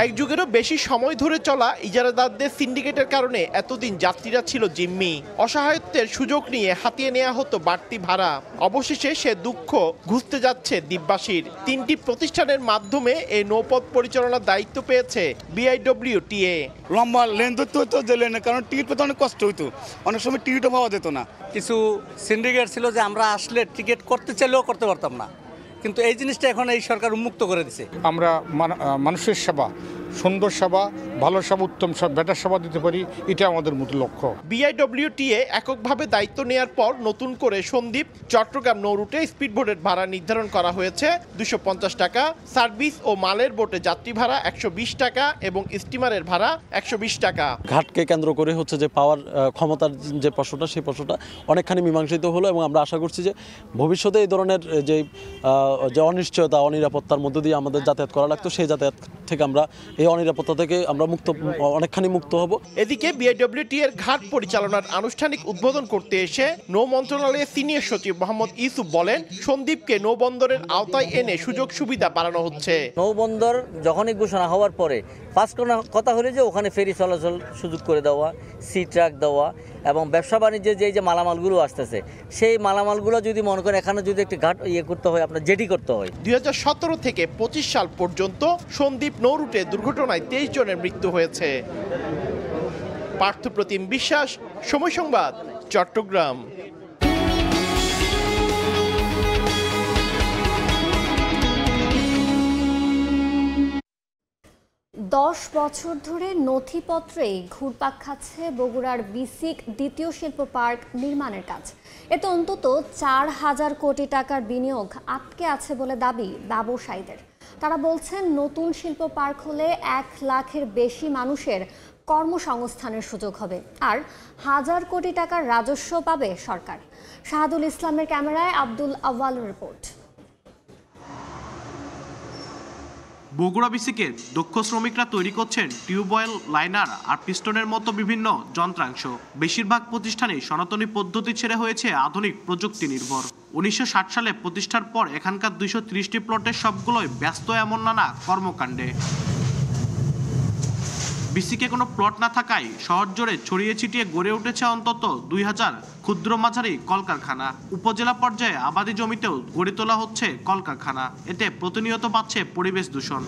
এক যুগেরও বেশি সময় ধরে চলা ইজারাদারদের সিন্ডিকেটের কারণে এতদিন যাত্রীরা ছিল জিম্মি। অসহায়ত্বের সুযোগ নিয়ে হাতিয়ে নেওয়া হতো বাড়তি ভাড়া। অবশেষে সে দুঃখ ঘুচতে যাচ্ছে দ্বীপবাসীর। 3টি প্রতিষ্ঠানের মাধ্যমে এই নৌপথ পরিচালনার দায়িত্ব পেয়েছে BIWTA। লম্বা লেন ধরতে হতো যে লেনে, কারণ টিকিট পেতে অনেক কষ্ট হইতো, অনেক সময় টিকিটও পাওয়া যেত না। কিছু সিন্ডিকেট ছিল যে আমরা আসলে টিকিট করতে চাইলেও করতে পারতাম না, কিন্তু এই জিনিসটা এখন এই সরকার উন্মুক্ত করে দিছে। আমরা মানুষের সেবা, সুন্দর সেবা, ভালো সেবা, উত্তম সেবা, বেটার সেবা দিতে পারি, এটা আমাদের মূল লক্ষ্য। BIWTA এককভাবে দায়িত্ব নেয়ার পর নতুন করে সন্দ্বীপ চট্টগ্রাম নৌ রুটে স্পিডবোটের ভাড়া নির্ধারণ করা হয়েছে 250 টাকা, সার্ভিস ও মালের বোটে যাত্রী ভাড়া 120 টাকা এবং স্টিমারের ভাড়া 120 টাকা। ঘাটকে কেন্দ্র করে হচ্ছে যে পাওয়ার ক্ষমতার যে প্রশ্নটা, সেই প্রশ্নটা অনেকখানি মীমাংসিত হলো এবং আমরা আশা করছি যে ভবিষ্যতে এই ধরনের যে অনিশ্চয়তা, অনিরাপত্তার মধ্য দিয়ে আমাদের যাতায়াত করা লাগতো, সেই যাতায়াত থেকে আমরা এই অনিরাপত্তা থেকে আমরা অনেকখানি মুক্ত হব। এদিকে বিআইডব্লিউটি এর ঘাট পরিচালনার আনুষ্ঠানিক উদ্বোধন করতে এসে নৌ মন্ত্রণালয়ের সিনিয়র সচিব মোহাম্মদ ইউসুফ বলেন, সন্দ্বীপকে নৌবন্দরের আওতায় এনে সুযোগ সুবিধা বাড়ানো হচ্ছে। নৌবন্দর যখনই ঘোষণা হওয়ার পরে ফার্স্ট কথা হলো যে ওখানে ফেরি চলাচল সুযোগ করে দেওয়া, সি ট্রাক দেওয়া এবং ব্যবসা বাণিজ্যের যে মালামালগুলো আসতেছে সেই মালামালগুলো যদি মনে করেন এখানে যদি একটি ঘাট করতে হয়, আপনার জেটি করতে হয়। 2017 থেকে 25 সাল পর্যন্ত সন্দ্বীপ নৌ রুটে দুর্ঘটনায় 23 জনের মৃত্যু হয়েছে। পার্থপ্রতিম বিশ্বাস, সময় সংবাদ, চট্টগ্রাম। 10 বছর ধরে নথিপত্রেই ঘুরপাক খাচ্ছে বগুড়ার বিসিক দ্বিতীয় শিল্প পার্ক নির্মাণের কাজ। এতে অন্তত 4000 কোটি টাকার বিনিয়োগ আটকে আছে বলে দাবি ব্যবসায়ীদের। তারা বলছেন, নতুন শিল্প পার্ক হলে 1 লাখের বেশি মানুষের কর্মসংস্থানের সুযোগ হবে আর 1000 কোটি টাকার রাজস্ব পাবে সরকার। শাহাদুল ইসলামের ক্যামেরায় আব্দুল আওয়ালের রিপোর্ট। বগুড়া বিসিকে দক্ষ শ্রমিকরা তৈরি করছেন টিউবওয়েল, লাইনার আর পিস্টনের মতো বিভিন্ন যন্ত্রাংশ। বেশিরভাগ প্রতিষ্ঠানেই সনাতনী পদ্ধতি ছেড়ে হয়েছে আধুনিক প্রযুক্তি নির্ভর। 1960 সালে প্রতিষ্ঠার পর এখানকার 230টি প্লটের সবগুলোই ব্যস্ত এমন নানা কর্মকাণ্ডে। বিসিকে কোনো প্লট না থাকায় শহর জুড়ে ছড়িয়ে ছিটিয়ে গড়ে উঠেছে অন্তত 2000 ক্ষুদ্র মাঝারি কলকারখানা। উপজেলা পর্যায়ে আবাদি জমিতেও গড়ে তোলা হচ্ছে কলকারখানা। এতে প্রতিনিয়ত বাড়ছে পরিবেশ দূষণ।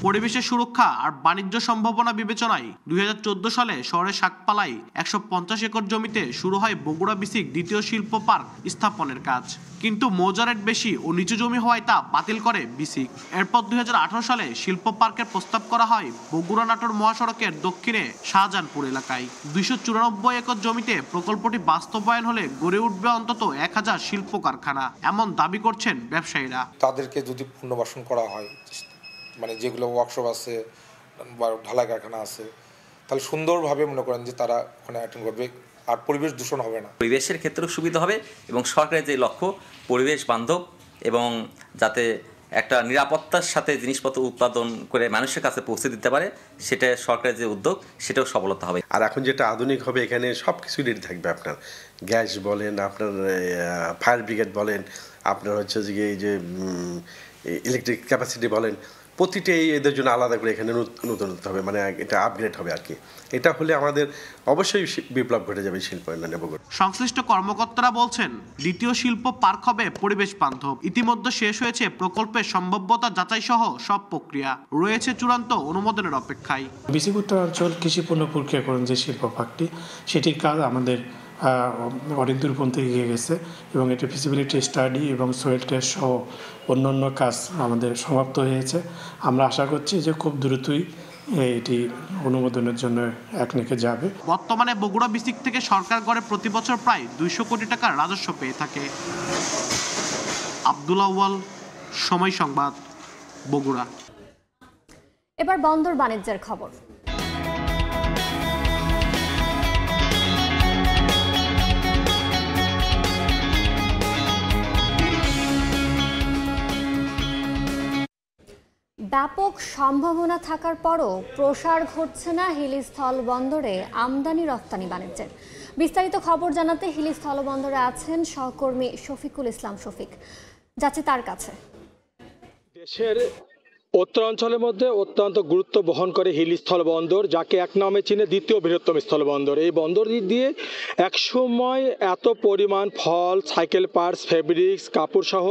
পরিবেশের সুরক্ষা আর বাণিজ্য সম্ভাবনা বিবেচনায় 2014 সালে শহরের শাকপালায় 150 একর জমিতে শুরু হয় বগুড়া বিসিক দ্বিতীয় শিল্প পার্ক স্থাপনের কাজ। কিন্তু মৌজারের বেশি ও নিচু জমি হওয়ায় তা বাতিল করে বিসিক। এরপর 2018 সালে শিল্প পার্কের প্রস্তাব করা হয় বগুড়া নাটোর মহাসড়কের দক্ষিণে শাহজাহানপুর এলাকায়। 294 একর জমিতে প্রকল্পটি বাস্তবায়ন হলে গড়ে উঠবে অন্তত 1000 শিল্প কারখানা, এমন দাবি করছেন ব্যবসায়ীরা। তাদেরকে যদি পুনর্বাসন করা হয়, মানে যেগুলো ওয়ার্কশপ আছে বা ঢালাই কারখানা আছে, তাহলে সুন্দরভাবে মনে করেন যে তারা ওখানে অ্যাটেন্ড করবে আর পরিবেশ দূষণ হবে না। পরিবেশের ক্ষেত্রেও সুবিধা হবে এবং সরকারের যে লক্ষ্য পরিবেশ বান্ধব এবং যাতে একটা নিরাপত্তার সাথে জিনিসপত্র উৎপাদন করে মানুষের কাছে পৌঁছে দিতে পারে, সেটা সরকারের যে উদ্যোগ সেটাও সফলতা হবে। আর এখন যেটা আধুনিক হবে, এখানে সব কিছু রেডি থাকবে। আপনার গ্যাস বলেন, আপনার ফায়ার ব্রিগেড বলেন, আপনার হচ্ছে যে এই যে ইলেকট্রিক ক্যাপাসিটি বলেন, প্রতিটাই এদের জন্য আলাদা করে এখানে নতুন হবে, মানে এটা আপগ্রেড হবে আর কি। এটা হলে আমাদের অবশ্যই বিপ্লব ঘটে যাবে শিল্প উন্নয়নে বগুড়া। সংশ্লিষ্ট কর্মকর্তারা বলছেন, দ্বিতীয় শিল্প পার্ক হবে পরিবেশ বান্ধব। ইতিমধ্যে শেষ হয়েছে প্রকল্পের সম্ভাব্যতা যাচাই সহ সব প্রক্রিয়া, রয়েছে চূড়ান্ত অনুমোদনের অপেক্ষায়। বিসিক উত্তরাঞ্চল কৃষি পণ্য প্রক্রিয়াকরণ যে শিল্প পার্কটি, সেটির কাজ আমাদের অনেক দূর পর্যন্ত এগিয়ে গেছে এবং এটি ফিজিবিলিটি স্টাডি এবং সয়েল টেস্ট সহ অন্যান্য কাজ আমাদের সমাপ্ত হয়েছে। আমরা আশা করছি যে খুব দ্রুতই এটি অনুমোদনের জন্য একনেকে যাবে। বর্তমানে বগুড়া বিসিক থেকে সরকার গড়ে প্রতি বছর প্রায় 200 কোটি টাকার রাজস্ব পেয়ে থাকে। আব্দুল আউয়াল, সময় সংবাদ, বগুড়া। এবার বন্দর বাণিজ্যের খবর। ব্যাপক সম্ভাবনা থাকার পরও প্রসার ঘটছে না হিলি স্থল বন্দরে আমদানি রপ্তানি বাণিজ্যের। বিস্তারিত খবর জানাতে হিলি স্থল বন্দরে আছেন সহকর্মী শফিকুল ইসলাম শফিক। যাচ্ছে তার কাছে। দেশের উত্তরাঞ্চলের মধ্যে অত্যন্ত গুরুত্ব বহন করে হিলি স্থল বন্দর, যাকে এক নামে চিনে দ্বিতীয় বৃহত্তম স্থল বন্দর। এই বন্দর দিয়ে একসময় এত পরিমাণ ফল, সাইকেল পার্টস, ফেব্রিক্স, কাপড় সহ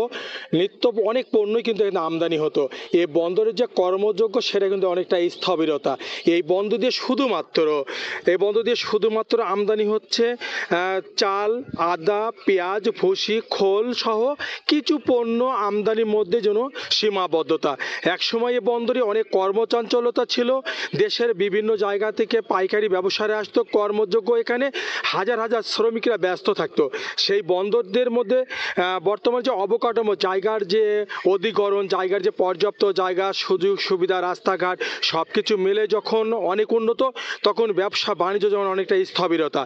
নিত্য অনেক পণ্যই কিন্তু এখানে আমদানি হতো। এই বন্দরের যে কর্মযোগ্য সেটা কিন্তু অনেকটা স্থবিরতা। এই বন্দর দিয়ে শুধুমাত্র আমদানি হচ্ছে চাল, আদা, পেঁয়াজ, ভুসি, খোল সহ কিছু পণ্য আমদানির মধ্যে যেন সীমাবদ্ধতা। সময় এই বন্দরে অনেক কর্মচাঞ্চলতা ছিল। দেশের বিভিন্ন জায়গা থেকে পাইকারি ব্যবসায়ীরা আসতো, কর্মযোগ্য এখানে হাজার হাজার শ্রমিকরা ব্যস্ত থাকতো। সেই বন্দরদের মধ্যে বর্তমান যে অবকাঠামো, জায়গার যে অধিগ্রহণ, জায়গার যে পর্যাপ্ত জায়গা, সুযোগ সুবিধা, রাস্তাঘাট সব কিছু মিলে যখন অনেক উন্নত, তখন ব্যবসা বাণিজ্য যেমন অনেকটা স্থবিরতা।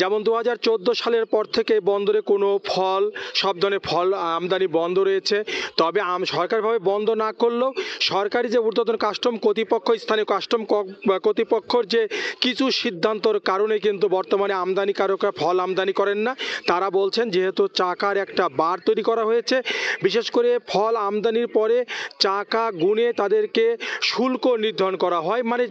যেমন 2014 সালের পর থেকে বন্দরে কোনো সব ধরনের ফল আমদানি বন্ধ রয়েছে। তবে সরকারভাবে বন্ধ না করলেও পারলেও সরকারি যে ঊর্ধ্বতন কাস্টম কর্তৃপক্ষ, স্থানীয় কাস্টম কর্তৃপক্ষর যে কিছু সিদ্ধান্তর কারণে কিন্তু বর্তমানে আমদানিকারকরা ফল আমদানি করেন না। তারা বলছেন যেহেতু চাকার একটা বার তৈরি করা হয়েছে, বিশেষ করে ফল আমদানির পরে চাকা গুনে তাদেরকে শুল্ক নির্ধারণ করা হয়, মানে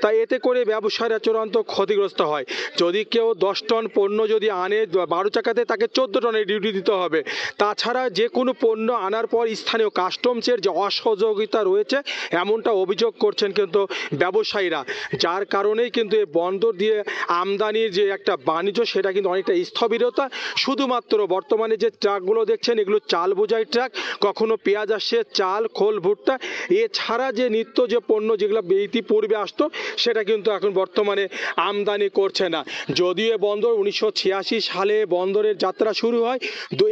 তাই এতে করে ব্যবসায়ীরা চূড়ান্ত ক্ষতিগ্রস্ত হয়। যদি কেউ 10 টন পণ্য যদি আনে 12 চাকাতে, তাকে 14 টনের ডিউটি দিতে হবে। তাছাড়া যে কোনো পণ্য আনার পর স্থানীয় কাস্টমসের যে অসহযোগিতা রয়েছে এমনটা অভিযোগ করছেন কিন্তু ব্যবসায়ীরা, যার কারণেই কিন্তু এই বন্দর দিয়ে আমদানির যে একটা বাণিজ্য সেটা কিন্তু অনেকটা স্থবিরতা। শুধুমাত্র বর্তমানে যে ট্রাকগুলো দেখছেন এগুলো চাল বোঝাই ট্রাক, কখনো পেঁয়াজ আসছে, চাল, খোল, ভুট্টা, এছাড়া যে নিত্য যে পণ্য যেগুলো ইতিপূর্বে আসতো সেটা কিন্তু এখন বর্তমানে আমদানি করছে না। যদিও এ বন্দর 1986 সালে বন্দরের যাত্রা শুরু হয়,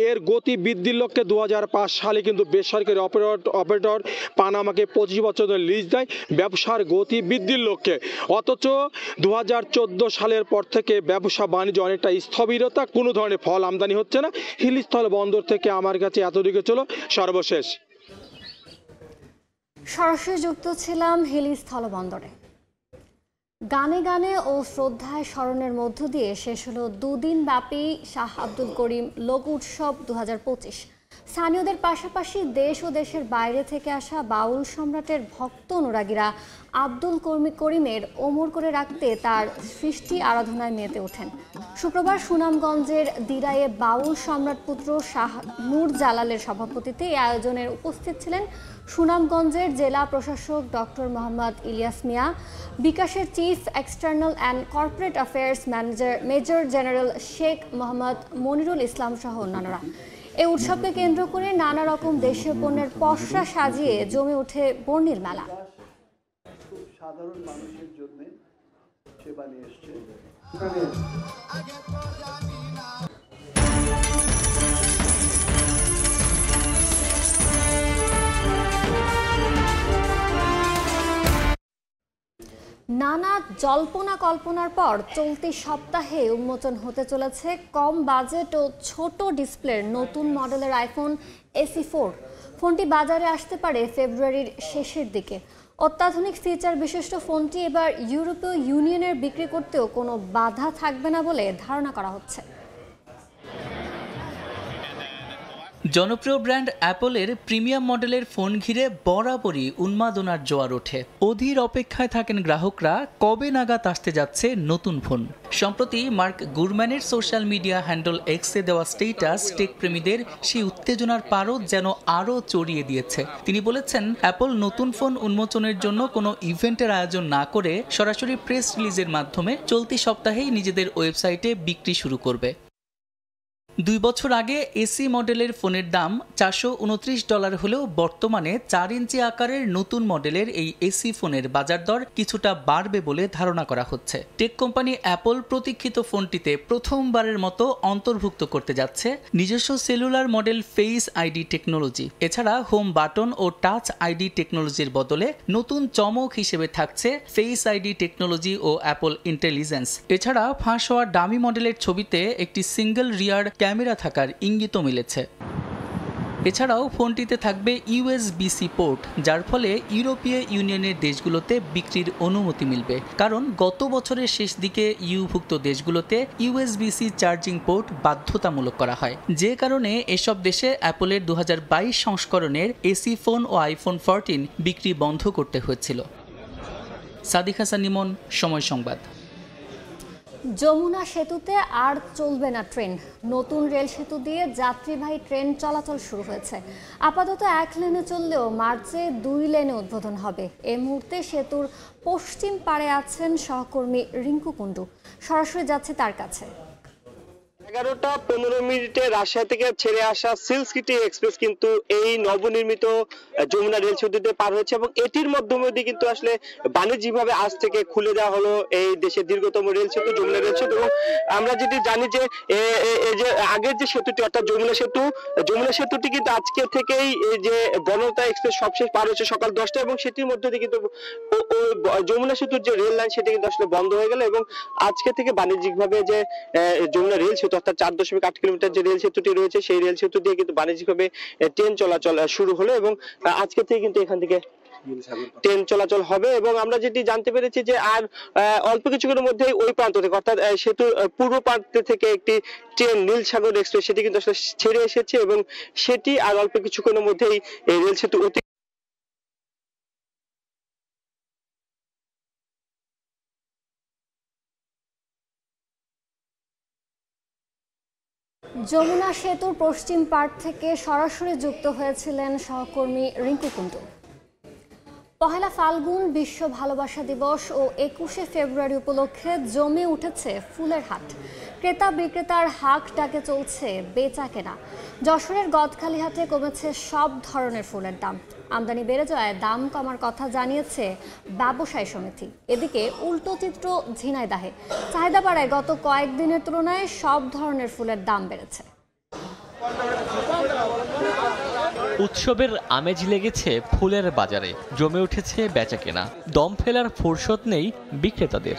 এর গতি বৃদ্ধির লক্ষ্যে 2005 সালে কিন্তু বেসরকারি অপারেটর পানামাকে 25 বছরের লিজ দেয় ব্যবসার গতি বৃদ্ধির লক্ষ্যে। অথচ 2014 সালের পর থেকে ব্যবসা বাণিজ্য অনেকটা স্থবিরতা, কোনো ধরনের ফল আমদানি হচ্ছে না। হিলিস্থল বন্দর থেকে আমার কাছে এতদিকে ছিল সর্বশেষ। সরাসরি যুক্ত ছিলাম হিলি স্থলবন্দরে। গানে গানে ও শ্রদ্ধায় স্মরণের মধ্য দিয়ে শেষ হলো 2 দিন ব্যাপী শাহ আব্দুল করিম লোক উৎসব 2025। স্থানীয়দের পাশাপাশি দেশ ও দেশের বাইরে থেকে আসা বাউল সম্রাটের ভক্ত অনুরাগীরা আব্দুল করিমের ওমর করে রাখতে তার সৃষ্টি আরাধনায় মেতে ওঠেন। শুক্রবার সুনামগঞ্জের দিরায়ে বাউল সম্রাট পুত্র শাহ নূর জালালের সভাপতিত্বে এই আয়োজনের উপস্থিত ছিলেন সুনামগঞ্জের জেলা প্রশাসক ডক্টর মোহাম্মদ ইলিয়াস মিয়া, বিকাশের chief external and corporate affairs manager major general Sheikh Mohammad Monirul Islam সহ অন্যান্যরা। এই উৎসবকে কেন্দ্র করে নানা রকম দেশীয় পণ্যের পসরা সাজিয়ে জমে ওঠে বর্ণিল মেলা। সাধারণ মানুষের জন্য সেবা নিয়ে এসছে। নানা জল্পনা কল্পনার পর চলতি সপ্তাহে উন্মোচন হতে চলেছে কম বাজেট ও ছোট ডিসপ্লের নতুন মডেলের আইফোন SE4। ফোনটি বাজারে আসতে পারে ফেব্রুয়ারির শেষের দিকে। অত্যাধুনিক ফিচার বিশিষ্ট ফোনটি এবার ইউরোপীয় ইউনিয়নের বিক্রি করতেও কোনো বাধা থাকবে না বলে ধারণা করা হচ্ছে। জনপ্রিয় ব্র্যান্ড অ্যাপলের প্রিমিয়াম মডেলের ফোন ঘিরে বরাবরই উন্মাদনার জোয়ার ওঠে। অধীর অপেক্ষায় থাকেন গ্রাহকরা কবে নাগাদ আসতে যাচ্ছে নতুন ফোন। সম্প্রতি মার্ক গুরম্যানের সোশ্যাল মিডিয়া হ্যান্ডেল এক্সে দেওয়া স্টেটাস টেক প্রেমীদের সেই উত্তেজনার পারদ যেন আরও চড়িয়ে দিয়েছে। তিনি বলেছেন, অ্যাপল নতুন ফোন উন্মোচনের জন্য কোনো ইভেন্টের আয়োজন না করে সরাসরি প্রেস রিলিজের মাধ্যমে চলতি সপ্তাহেই নিজেদের ওয়েবসাইটে বিক্রি শুরু করবে। 2 বছর আগে এসি মডেলের ফোনের দাম $429 হলেও বর্তমানে 4 ইঞ্চি আকারের নতুন মডেলের এই এসি ফোনের বাজার দর কিছুটা বাড়বে বলে ধারণা করা হচ্ছে। টেক কোম্পানি অ্যাপল প্রতীক্ষিত ফোনটিতে প্রথমবারের মতো অন্তর্ভুক্ত করতে যাচ্ছে নিজস্ব cellular model face ID technology. এছাড়া home button oh touch ID টেকনোলজির বদলে নতুন চমক হিসেবে থাকছে ফেস আইডি টেকনোলজি ও অ্যাপল ইন্টেলিজেন্স। এছাড়া ফাঁস হওয়া ডামি মডেলের ছবিতে একটি সিঙ্গেল রিয়ার ক্যামেরা থাকার ইঙ্গিতও মিলেছে। এছাড়াও ফোনটিতে থাকবে USB-C পোর্ট, যার ফলে ইউরোপীয় ইউনিয়নের দেশগুলোতে বিক্রির অনুমতি মিলবে। কারণ গত বছরের শেষ দিকে ইউভুক্ত দেশগুলোতে USB-C চার্জিং পোর্ট বাধ্যতামূলক করা হয়, যে কারণে এসব দেশে অ্যাপলের 2022 সংস্করণের এসি ফোন ও আইফোন 14 বিক্রি বন্ধ করতে হয়েছিল। সাদিক হাসান ইমন, সময় সংবাদ। যমুনা সেতুতে আর চলবে না ট্রেন। নতুন রেল সেতু দিয়ে যাত্রীবাহী ট্রেন চলাচল শুরু হয়েছে। আপাতত 1 লেনে চললেও মার্চে 2 লেনে উদ্বোধন হবে। এই মুহূর্তে সেতুর পশ্চিম পাড়ে আছেন সহকর্মী রিঙ্কু কুন্ডু। সরাসরি যাচ্ছে তার কাছে। 11:15 রাজশাহী থেকে ছেড়ে আসা সিল্ক সিটি এক্সপ্রেস কিন্তু এই নবনির্মিত যমুনা রেল সেতুতে পার হচ্ছে এবং এটির মাধ্যমে কিন্তু আসলে বাণিজ্যিকভাবে আজ থেকে খুলে দেওয়া হলো এই দেশের দীর্ঘতম রেল সেতু, যমুনা রেল সেতু। এবং আমরা যেটি জানি যে এই যে আগের যে সেতুটি অর্থাৎ যমুনা সেতুটি কিন্তু আজকে থেকেই এই যে বনলতা এক্সপ্রেস সবশেষ পার হচ্ছে সকাল 10টা এবং সেটির মধ্যে দিয়ে কিন্তু যমুনা সেতুর যে রেল লাইন সেটি কিন্তু আসলে বন্ধ হয়ে গেল এবং আজকে থেকে বাণিজ্যিকভাবে যে যমুনা রেল সেতু অর্থাৎ 4.8 কিলোমিটার যে রেল সেতুটি রয়েছে সেই রেল সেতু দিয়ে কিন্তু বাণিজ্যিকভাবে ট্রেন চলাচল শুরু হলো এবং আজকে থেকে কিন্তু এখান থেকে ট্রেন চলাচল হবে। এবং আমরা যেটি জানতে পেরেছি যে আর অল্প কিছুক্ষণের মধ্যেই ওই প্রান্ত থেকে অর্থাৎ সেতুর পূর্ব প্রান্ত থেকে একটি ট্রেন নীলসাগর এক্সপ্রেস সেটি কিন্তু আসলে ছেড়ে এসেছে এবং সেটি আর অল্প কিছুক্ষণের মধ্যেই এই রেল সেতু যমুনা সেতুর পশ্চিম পাড় থেকে সরাসরি যুক্ত হয়েছিলেন সহকর্মী রিঙ্কু কুণ্ডু। পহেলা ফাল্গুন বিশ্ব ভালোবাসা দিবস ও 21শে ফেব্রুয়ারি উপলক্ষে জমে উঠেছে ফুলের হাট। ক্রেতা বিক্রেতার হাক ডাকে চলছে বেচা কেনা। যশোরের গদখালি হাটে কমেছে সব ধরনের ফুলের দাম। আমদানি বেড়ে যাওয়ায় দাম কমার কথা জানিয়েছে ব্যবসায়ী সমিতি। এদিকে উল্টো চিত্র ঝিনাইদহে। চাহিদা বাড়ায় গত কয়েকদিনের তুলনায় সব ধরনের ফুলের দাম বেড়েছে। উৎসবের আমেজ লেগেছে ফুলের বাজারে, জমে উঠেছে বেচাকেনা। দম ফেলার ফুরসত নেই বিক্রেতাদের।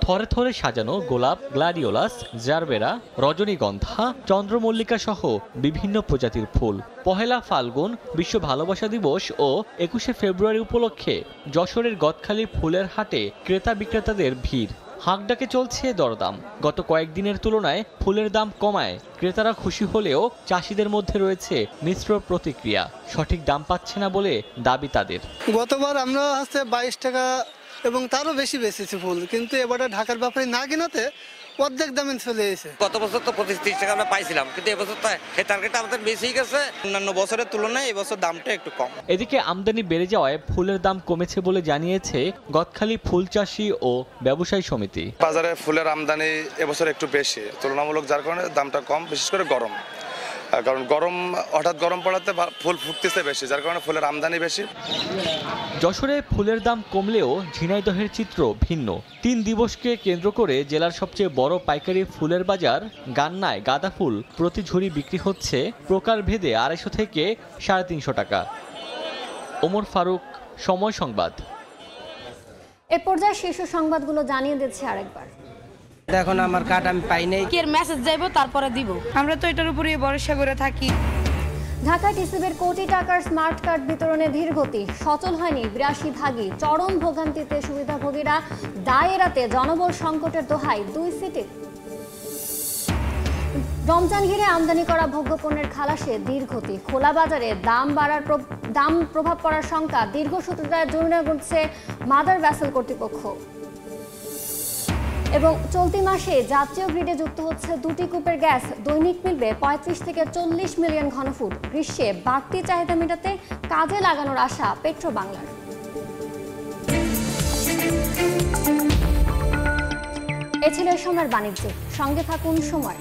থরে থরে সাজানো গোলাপ, গ্লাডিওলাস, জারবেরা, রজনীগন্ধা, চন্দ্রমল্লিকা সহ বিভিন্ন প্রজাতির ফুল। পহেলা ফাল্গুন বিশ্ব ভালোবাসা দিবস ও 21শে ফেব্রুয়ারি উপলক্ষে যশোরের গদখালি ফুলের হাটে ক্রেতা বিক্রেতাদের ভিড়। হাঁকডাকে চলছে দরদাম। গত কয়েকদিনের তুলনায় ফুলের দাম কমায় ক্রেতারা খুশি হলেও চাষিদের মধ্যে রয়েছে মিশ্র প্রতিক্রিয়া। সঠিক দাম পাচ্ছে না বলে দাবি তাদের। গতবার আমরা 22 টাকা এবং তারও বেশি বেচেছি ফুল, কিন্তু এবারে ঢাকার ব্যাপারে না কিনাতে অর্ধেক দামে চলে এসেছে। গত বছর তো 25-30 টাকা আমরা পাইছিলাম, কিন্তু এবছর তো এই টার্গেটটা আমাদের বেশি গেছে। অন্যান্য বছরের তুলনায় এবছর দামটা একটু কম। এদিকে আমদানি বেড়ে যাওয়ায় ফুলের দাম কমেছে বলে জানিয়েছে গদখালি ফুল চাষি ও ব্যবসায়ী সমিতি। বাজারে ফুলের আমদানি এবছর একটু বেশি তুলনামূলক, যার কারণে দামটা কম, বিশেষ করে গরম। কারণ হঠাৎ গরম পড়াতে ফুল ফুটতেছে বেশি, যার কারণে ফুলের আমদানি বেশি। যশোরে ফুলের দাম কমলেও ঝিনাইদহের চিত্র ভিন্ন। 3 দিবসকে কেন্দ্র করে জেলার সবচেয়ে বড় পাইকারি ফুলের বাজার গান্নায় গাঁদা ফুল প্রতি ঝুড়ি বিক্রি হচ্ছে প্রকারভেদে 250 থেকে 350 টাকা। ওমর ফারুক, সময় সংবাদ। এ পর্যায়ে শীর্ষ সংবাদগুলো জানিয়ে দিচ্ছি আরেকবার। এখন আমার কার্ড আমি পাই নাই, কি এর মেসেজ যাইবো তারপরে দিব। আমরা তো এটার উপরে ভরসা করে থাকি। ঢাকা টিসিবির কোটি টাকার স্মার্ট কার্ড বিতরণে ধীরগতি। সচল হয়নি 82 ভাগই। চরম ভোগান্তিতে সুবিধাভোগীরা। দায় এড়াতে জনবল সংকটের দোহাই 2 সিটি। রমজান ঘিরে আমদানি করা ভোগ্যপণ্যের খালাসে ধীরগতি। খোলা বাজারে দাম প্রভাব পড়ার শঙ্কা। দীর্ঘসূত্রতায় জরিমানা গুনছে মাদার ভেসেল কর্তৃপক্ষ। এবং চলতি মাসে জাতীয় গ্রিডে যুক্ত হচ্ছে 2টি কূপের গ্যাস। দৈনিক মিলবে 35 থেকে 40 মিলিয়ন ঘনফুট। গ্রীষ্মে বাড়তি চাহিদা মেটাতে কাজে লাগানোর আশা পেট্রো বাংলার। এ ছিল এই সময়ের বাণিজ্য। সঙ্গে থাকুন সময়।